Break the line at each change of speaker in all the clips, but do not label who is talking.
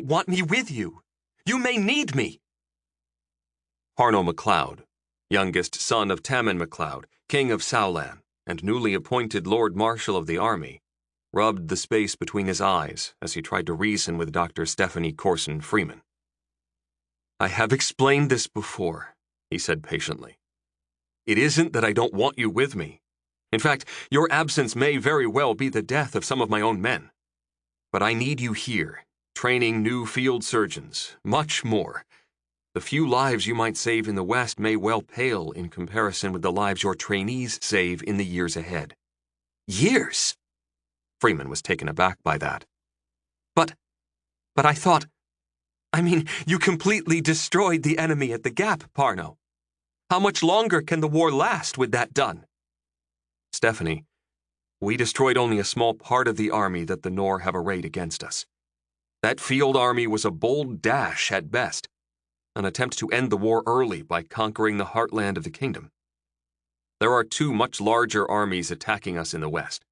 want me with you. You may need me. Parno McLeod, youngest son of Therron McLeod, king of Soulan, and newly appointed Lord Marshal of the army, rubbed the space between his eyes as he tried to reason with Dr. Stephanie Corson Freeman. I have explained this before, he said patiently. It isn't that I don't want you with me. In fact, your absence may very well be the death of some of my own men. But I need you here, training new field surgeons, much more. The few lives you might save in the West may well pale in comparison with the lives your trainees save in the years ahead. Years? Freeman was taken aback by that. But I thought... you completely destroyed the enemy at the Gap, Parno. How much longer can the war last with that done? Stephanie, we destroyed only a small part of the army that the Nor have arrayed against us. That field army was a bold dash at best, an attempt to end the war early by conquering the heartland of the kingdom. There are two much larger armies attacking us in the west,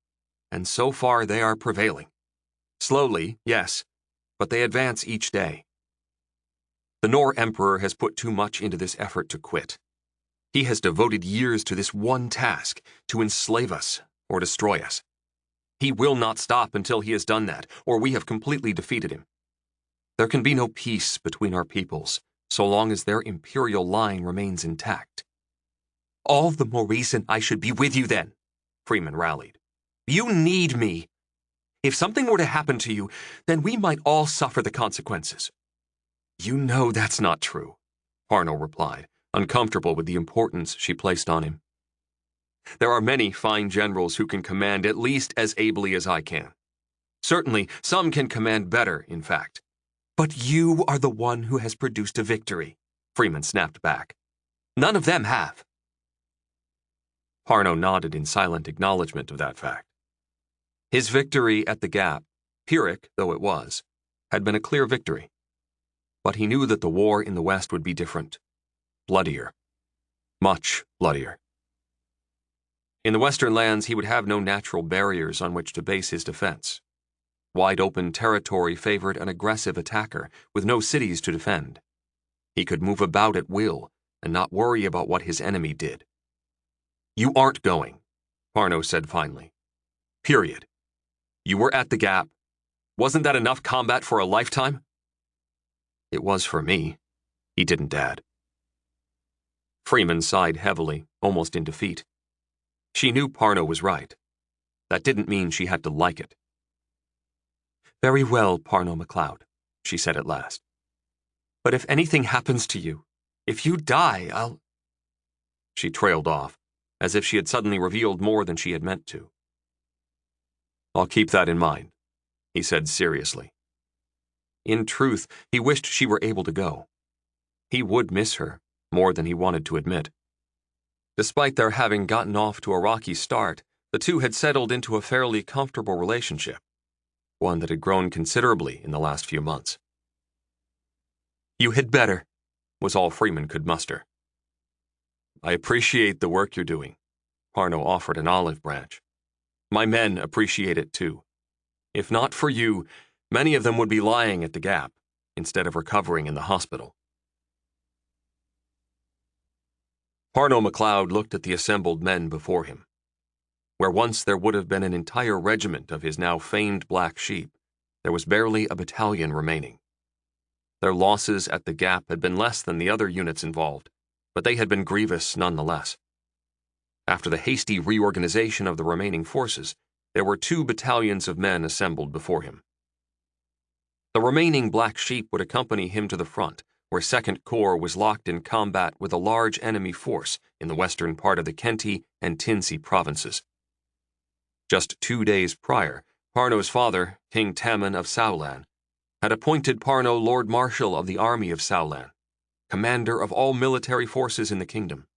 and so far they are prevailing. Slowly, yes, but they advance each day. The Nor Emperor has put too much into this effort to quit. He has devoted years to this one task, to enslave us or destroy us. He will not stop until he has done that, or we have completely defeated him. There can be no peace between our peoples, so long as their imperial line remains intact. All the more reason I should be with you then, Freeman rallied. You need me. If something were to happen to you, then we might all suffer the consequences. You know that's not true, Parno replied, uncomfortable with the importance she placed on him. There are many fine generals who can command at least as ably as I can. Certainly, some can command better, in fact. But you are the one who has produced a victory, Freeman snapped back. None of them have. Parno nodded in silent acknowledgement of that fact. His victory at the Gap, Pyrrhic though it was, had been a clear victory. But he knew that the war in the West would be different. Bloodier. Much bloodier. In the Western lands, he would have no natural barriers on which to base his defense. Wide-open territory favored an aggressive attacker, with no cities to defend. He could move about at will, and not worry about what his enemy did. You aren't going, Parno said finally. Period. You were at the Gap. Wasn't that enough combat for a lifetime? It was for me, he didn't add. Freeman sighed heavily, almost in defeat. She knew Parno was right. That didn't mean she had to like it. Very well, Parno McLeod, she said at last. But if anything happens to you, if you die, I'll... She trailed off, as if she had suddenly revealed more than she had meant to. I'll keep that in mind, he said seriously. In truth, he wished she were able to go. He would miss her, more than he wanted to admit. Despite their having gotten off to a rocky start, the two had settled into a fairly comfortable relationship, one that had grown considerably in the last few months. You had better, was all Freeman could muster. I appreciate the work you're doing, Parno offered an olive branch. My men appreciate it too. If not for you, many of them would be lying at the Gap, instead of recovering in the hospital. Parno McLeod looked at the assembled men before him. Where once there would have been an entire regiment of his now famed black sheep, there was barely a battalion remaining. Their losses at the Gap had been less than the other units involved, but they had been grievous nonetheless. After the hasty reorganization of the remaining forces, there were 2 battalions of men assembled before him. The remaining black sheep would accompany him to the front, where 2nd Corps was locked in combat with a large enemy force in the western part of the Kenti and Tinsy provinces. Just 2 days prior, Parno's father, King Therron of Soulan, had appointed Parno Lord Marshal of the army of Soulan, commander of all military forces in the kingdom,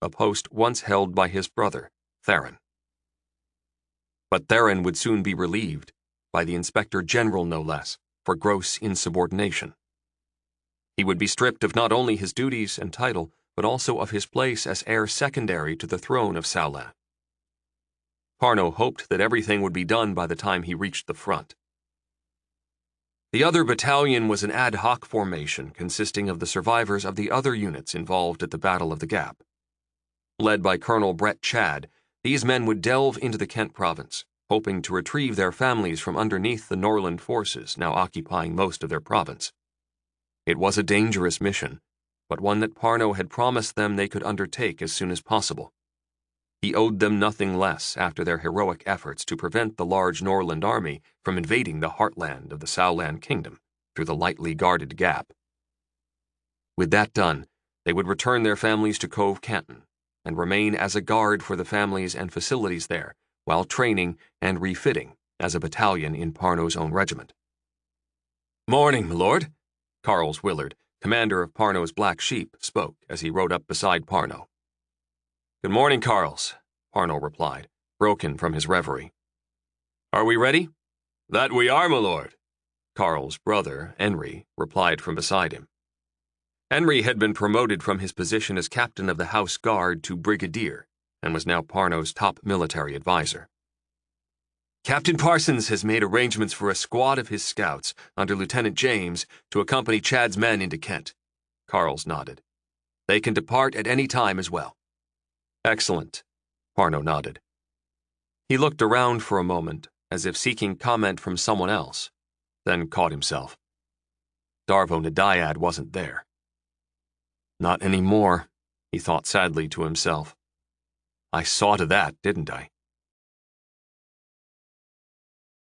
a post once held by his brother, Therron. But Therron would soon be relieved, by the Inspector General no less, for gross insubordination. He would be stripped of not only his duties and title, but also of his place as heir secondary to the throne of Soulan. Parno hoped that everything would be done by the time he reached the front. The other battalion was an ad hoc formation consisting of the survivors of the other units involved at the Battle of the Gap. Led by Colonel Brett Chadd, these men would delve into the Kent province, hoping to retrieve their families from underneath the Norland forces now occupying most of their province. It was a dangerous mission, but one that Parno had promised them they could undertake as soon as possible. He owed them nothing less after their heroic efforts to prevent the large Norland army from invading the heartland of the Soulan kingdom through the lightly guarded gap. With that done, they would return their families to Cove Canton and remain as a guard for the families and facilities there while training and refitting as a battalion in Parno's own regiment. "Morning, my lord," Carls Willard, commander of Parno's Black Sheep, spoke as he rode up beside Parno. "Good morning, Carls," Parno replied, broken from his reverie. "Are we ready?" "That we are, my lord," Carl's brother, Henry, replied from beside him. Henry had been promoted from his position as captain of the House Guard to brigadier and was now Parno's top military advisor. "Captain Parsons has made arrangements for a squad of his scouts under Lieutenant James to accompany Chadd's men into Kent," Carls nodded. "They can depart at any time as well." "Excellent," Parno nodded. He looked around for a moment, as if seeking comment from someone else, then caught himself. Darvo Nadiad wasn't there. Not anymore, he thought sadly to himself. I saw to that, didn't I?